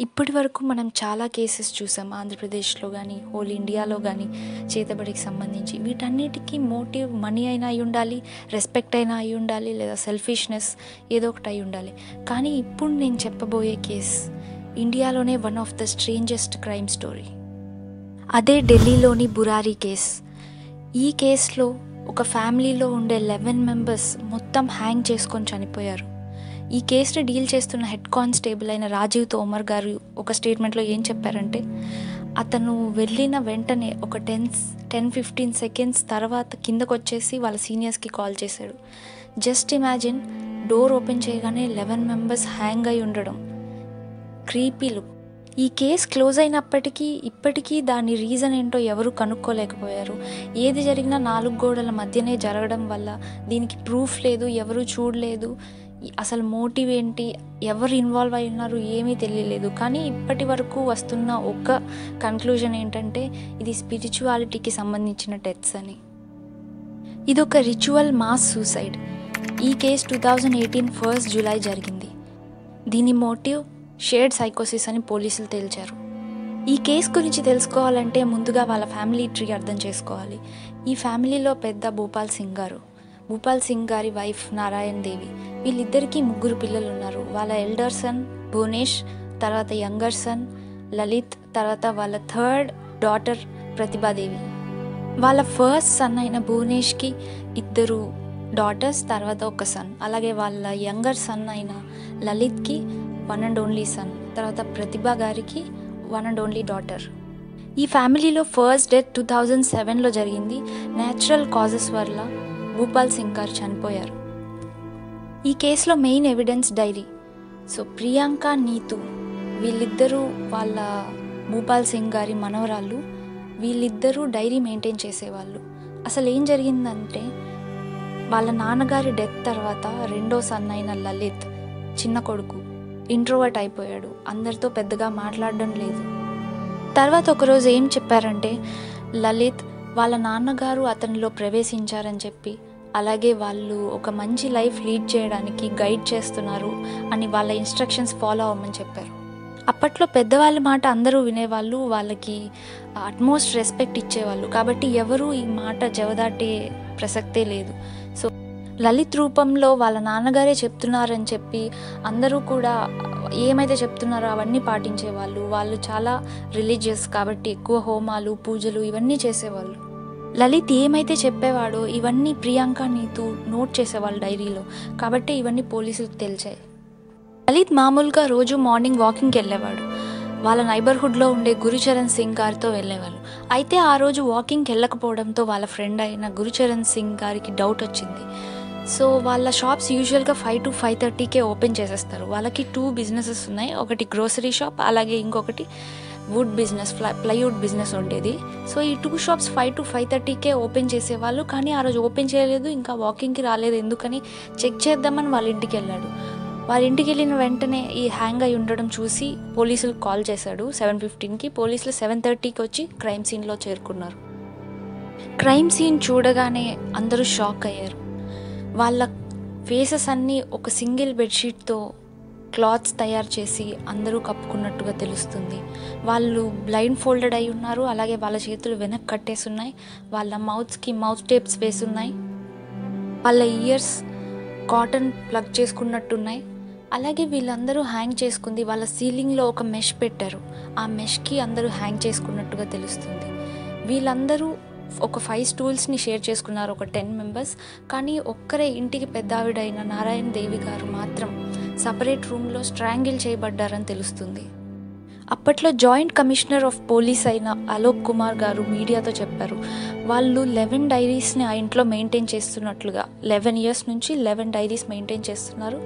ఇప్పటి వరకు మనం చాలా కేసెస్ చూసాం ఆంధ్రప్రదేశ్లో కానీ హోల్ ఇండియాలో కానీ చేతబడికి సంబంధించి. వీటన్నిటికీ మోటివ్ మనీ అయినా అయి ఉండాలి, రెస్పెక్ట్ అయినా అయి ఉండాలి, లేదా సెల్ఫిష్నెస్ ఏదో ఒకటి అయి ఉండాలి. కానీ ఇప్పుడు నేను చెప్పబోయే కేసు ఇండియాలోనే one of the strangest crime story. అదే ఢిల్లీలోని బురారి కేస్. ఈ కేసులో ఒక ఫ్యామిలీలో ఉండే 11 మెంబర్స్ మొత్తం హ్యాంగ్ చేసుకొని చనిపోయారు. ఈ కేసుని డీల్ చేస్తున్న హెడ్ కానిస్టేబుల్ అయిన రాజీవ్ తోమర్ గారు ఒక స్టేట్మెంట్లో ఏం చెప్పారంటే, అతను వెళ్ళిన వెంటనే ఒక 10-15 సెకండ్స్ తర్వాత కిందకు వచ్చేసి వాళ్ళ సీనియర్స్కి కాల్ చేశాడు. జస్ట్ ఇమాజిన్, డోర్ ఓపెన్ చేయగానే 11 మెంబర్స్ హ్యాంగ్ అయి ఉండడం. Creepy look. ఈ కేసు క్లోజ్ అయినప్పటికీ ఇప్పటికీ దాని రీజన్ ఏంటో ఎవరు కనుక్కోలేకపోయారు. ఏది జరిగినా 4 గోడల మధ్యనే జరగడం వల్ల దీనికి ప్రూఫ్ లేదు, ఎవరు చూడలేదు, అసలు మోటివ్ ఏంటి, ఎవరు ఇన్వాల్వ్ అయి ఉన్నారు ఏమీ తెలియలేదు. కానీ ఇప్పటి వరకు వస్తున్న ఒక కన్క్లూజన్ ఏంటంటే ఇది స్పిరిచువాలిటీకి సంబంధించిన డెత్స్ అని. ఇది ఒక రిచువల్ మాస్ సూసైడ్. ఈ కేసు 2018 1 జూలై జరిగింది. దీని మోటివ్ షేర్డ్ సైకోసిస్ అని పోలీసులు తేల్చారు. ఈ కేసు గురించి తెలుసుకోవాలంటే ముందుగా వాళ్ళ ఫ్యామిలీ ట్రీ అర్థం చేసుకోవాలి. ఈ ఫ్యామిలీలో పెద్ద భూపాల్ సింగ్ గారు, భూపాల్ సింగ్ గారి వైఫ్ నారాయణ్ దేవి, వీళ్ళిద్దరికీ 3 పిల్లలు ఉన్నారు. వాళ్ళ ఎల్డర్ సన్ భువనేష్, తర్వాత యంగర్ సన్ లలిత్, తర్వాత వాళ్ళ 3rd డాటర్ ప్రతిభాదేవి. వాళ్ళ ఫస్ట్ సన్ అయిన భువనేష్కి 2 డాటర్స్, తర్వాత ఒక సన్. అలాగే వాళ్ళ యంగర్ సన్ అయిన లలిత్కి 1 and only సన్, తర్వాత ప్రతిభా గారికి 1 and only డాటర్. ఈ ఫ్యామిలీలో ఫస్ట్ డెత్ 2007లో జరిగింది. న్యాచురల్ కాజెస్ వల్ల భూపాల్ సింగ్ గారు చనిపోయారు. ఈ కేసులో main evidence diary. So Priyanka, Neetu వీళ్ళిద్దరూ వాళ్ళ భూపాల్ సింగ్ గారి మనవరాళ్ళు. వీళ్ళిద్దరూ డైరీ మెయింటైన్ చేసేవాళ్ళు. అసలు ఏం జరిగిందంటే, వాళ్ళ నాన్నగారి డెత్ తర్వాత 2వ సన్ అయిన లలిత్, చిన్న కొడుకు, ఇంట్రోవర్ట్ అయిపోయాడు. అందరితో పెద్దగా మాట్లాడడం లేదు. తర్వాత ఒకరోజు ఏం చెప్పారంటే, లలిత్ వాళ్ళ నాన్నగారు అతనిలో ప్రవేశించారని చెప్పి, అలాగే వాళ్ళు ఒక మంచి లైఫ్ లీడ్ చేయడానికి గైడ్ చేస్తున్నారు అని వాళ్ళ ఇన్స్ట్రక్షన్స్ ఫాలో అవ్వమని చెప్పారు. అప్పట్లో పెద్దవాళ్ళ మాట అందరూ వినేవాళ్ళు, వాళ్ళకి అట్మోస్ట్ రెస్పెక్ట్ ఇచ్చేవాళ్ళు. కాబట్టి ఎవరూ ఈ మాట జవదాటే ప్రసక్తే లేదు. సో లలిత్ రూపంలో వాళ్ళ నాన్నగారే చెప్తున్నారని చెప్పి అందరూ కూడా ఏమైతే చెప్తున్నారో అవన్నీ పాటించేవాళ్ళు. వాళ్ళు చాలా రిలీజియస్ కాబట్టి ఎక్కువ హోమాలు, పూజలు ఇవన్నీ చేసేవాళ్ళు. లలిత్ ఏమైతే చెప్పేవాడో ఇవన్నీ ప్రియాంక, నీతు నోట్ చేసేవాళ్ళు డైరీలో. కాబట్టి ఇవన్నీ పోలీసులకు తెలిసాయి. లలిత్ మామూలుగా రోజు మార్నింగ్ వాకింగ్కి వెళ్ళేవాడు. వాళ్ళ నైబర్హుడ్లో ఉండే గురుచరణ్ సింగ్ గారితో వెళ్ళేవాళ్ళు. అయితే ఆ రోజు వాకింగ్కి వెళ్ళకపోవడంతో వాళ్ళ ఫ్రెండ్ అయిన గురుచరణ్ సింగ్ గారికి డౌట్ వచ్చింది. సో వాళ్ళ షాప్స్ యూజువల్గా 5 to 5:30కే ఓపెన్ చేసేస్తారు. వాళ్ళకి 2 బిజినెసెస్ ఉన్నాయి. ఒకటి గ్రోసరీ షాప్, అలాగే ఇంకొకటి వుడ్ బిజినెస్, ప్లైవుడ్ బిజినెస్ ఉండేది. సో ఈ 2 షాప్స్ 5 to 5:30కే ఓపెన్ చేసేవాళ్ళు. కానీ ఆ రోజు ఓపెన్ చేయలేదు, ఇంకా వాకింగ్కి రాలేదు. ఎందుకని చెక్ చేద్దామని వాళ్ళ ఇంటికి వెళ్ళాడు. వాళ్ళ ఇంటికి వెళ్ళిన వెంటనే ఈ హ్యాంగ్ అయి ఉండడం చూసి పోలీసులకు కాల్ చేశాడు 7:15కి. పోలీసులు 7:30కి వచ్చి క్రైమ్ సీన్లో చేరుకున్నారు. క్రైమ్ సీన్ చూడగానే అందరూ షాక్ అయ్యారు. వాళ్ళ ఫేసెస్ అన్నీ ఒక సింగిల్ బెడ్షీట్తో క్లాత్స్ తయారు చేసి అందరూ కప్పుకున్నట్టుగా తెలుస్తుంది. వాళ్ళు బ్లైండ్ ఫోల్డెడ్ అయి ఉన్నారు. అలాగే వాళ్ళ చేతులు వెనక్కి కట్టేసి ఉన్నాయి. వాళ్ళ మౌత్స్కి మౌత్ టేప్స్ వేసి ఉన్నాయి. వాళ్ళ ఇయర్స్ కాటన్ ప్లగ్ చేసుకున్నట్టున్నాయి. అలాగే వీళ్ళందరూ హ్యాంగ్ చేసుకుంది వాళ్ళ సీలింగ్లో ఒక మెష్ పెట్టారు. ఆ మెష్కి అందరూ హ్యాంగ్ చేసుకున్నట్టుగా తెలుస్తుంది. వీళ్ళందరూ ఒక 5 స్టూల్స్ని షేర్ చేసుకున్నారు, ఒక 10 మెంబర్స్. కానీ ఒక్కరే ఇంటికి పెద్ద ఆవిడైన నారాయణ్ దేవి గారు మాత్రం సపరేట్ రూమ్లో స్ట్రాంగిల్ చేయబడ్డారని తెలుస్తుంది. అప్పట్లో జాయింట్ కమిషనర్ ఆఫ్ పోలీస్ అయిన అలోక్ కుమార్ గారు మీడియాతో చెప్పారు, వాళ్ళు 11 డైరీస్ని ఆ ఇంట్లో మెయింటైన్ చేస్తున్నట్లుగా. 11 years నుంచి 11 డైరీస్ మెయింటైన్ చేస్తున్నారు.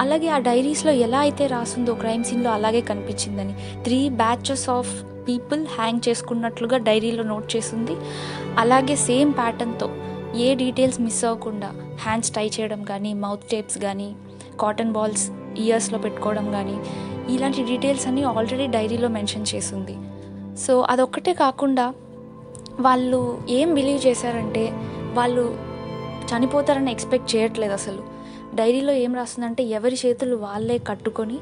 అలాగే ఆ డైరీస్లో ఎలా అయితే రాసిందో క్రైమ్ సీన్లో అలాగే కనిపించిందని. 3 batches ఆఫ్ పీపుల్ హ్యాంగ్ చేసుకున్నట్లుగా డైరీలో నోట్ చేసింది. అలాగే సేమ్ ప్యాటర్న్తో ఏ డీటెయిల్స్ మిస్ అవ్వకుండా హ్యాండ్స్ టై చేయడం కానీ, మౌత్ టేప్స్ కానీ, కాటన్ బాల్స్ ఇయర్స్లో పెట్టుకోవడం కానీ, ఇలాంటి డీటెయిల్స్ అన్నీ ఆల్రెడీ డైరీలో మెన్షన్ చేసింది. సో అదొక్కటే కాకుండా వాళ్ళు ఏం బిలీవ్ చేశారంటే, వాళ్ళు చనిపోతారని ఎక్స్పెక్ట్ చేయట్లేదు. అసలు డైరీలో ఏం రాస్తుందంటే, ఎవరి చేతులు వాళ్ళే కట్టుకొని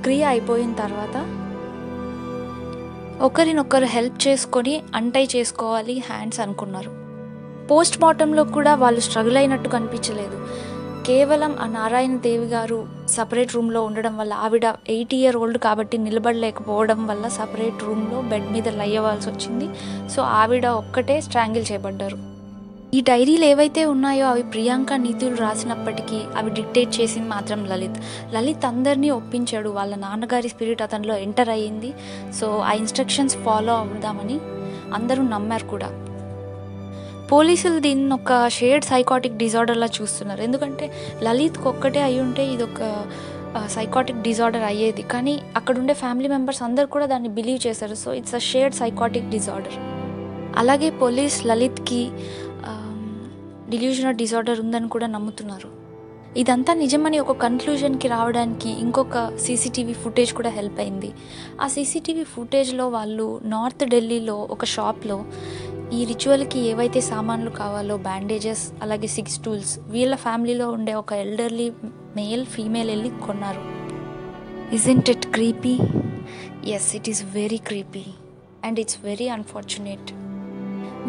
క్రియ అయిపోయిన తర్వాత ఒకరినొకరు హెల్ప్ చేసుకొని అంటై చేసుకోవాలి హ్యాండ్స్ అనుకున్నారు. పోస్ట్ మార్టంలో కూడా వాళ్ళు స్ట్రగుల్ అయినట్టు కనిపించలేదు. కేవలం ఆ నారాయణ దేవి గారు సపరేట్ రూమ్లో ఉండడం వల్ల, ఆవిడ 80 year old కాబట్టి నిలబడలేకపోవడం వల్ల సపరేట్ రూమ్లో బెడ్ మీద లయ్యవలసి వచ్చింది. సో ఆవిడ ఒక్కటే స్ట్రాంగిల్ చేయబడ్డారు. ఈ డైరీలు ఏవైతే ఉన్నాయో అవి ప్రియాంక నీతులు రాసినప్పటికీ అవి డిక్టేట్ చేసింది మాత్రం లలిత్ అందరినీ ఒప్పించాడు. వాళ్ళ నాన్నగారి స్పిరిట్ అతనిలో ఎంటర్ అయ్యింది. సో ఆ ఇన్స్ట్రక్షన్స్ ఫాలో అవుదామని అందరూ నమ్మారు కూడా. పోలీసులు దీన్ని ఒక షేడ్ సైకాటిక్ డిజార్డర్లా చూస్తున్నారు. ఎందుకంటే లలిత్కి ఒక్కటే అయి ఉంటే ఇది ఒక సైకాటిక్ డిజార్డర్ అయ్యేది. కానీ అక్కడ ఉండే ఫ్యామిలీ మెంబర్స్ అందరు కూడా దాన్ని బిలీవ్ చేశారు. So it's a shade psychotic disorder. అలాగే పోలీస్ లలిత్కి డిల్యూజనల్ డిజార్డర్ ఉందని కూడా నమ్ముతున్నారు. ఇదంతా నిజమని ఒక కన్క్లూజన్కి రావడానికి ఇంకొక సీసీటీవీ ఫుటేజ్ కూడా హెల్ప్ అయింది. ఆ సీసీటీవీ ఫుటేజ్లో వాళ్ళు నార్త్ ఢిల్లీలో ఒక షాప్లో ఈ రిచువల్కి ఏవైతే సామాన్లు కావాలో, బ్యాండేజెస్, అలాగే 6 tools వీళ్ళ ఫ్యామిలీలో ఉండే ఒక ఎల్డర్లీ మేల్ ఫీమేల్ వెళ్ళి కొన్నారు. Isn't it creepy? Yes, it is very creepy and it's very unfortunate.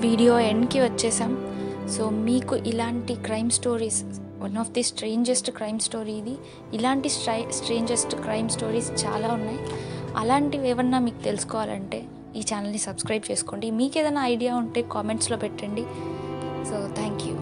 Video ఎండ్కి వచ్చేసాం. సో మీకు ఇలాంటి crime stories, one of the strangest crime story ఇది. ఇలాంటి స్ట్రేంజెస్ట్ క్రైమ్ స్టోరీస్ చాలా ఉన్నాయి. అలాంటివి ఏమన్నా మీకు తెలుసుకోవాలంటే ఈ ఛానల్ని సబ్స్క్రైబ్ చేసుకోండి. మీకు ఏదైనా ఐడియా ఉంటే కామెంట్స్లో పెట్టండి. So thank you.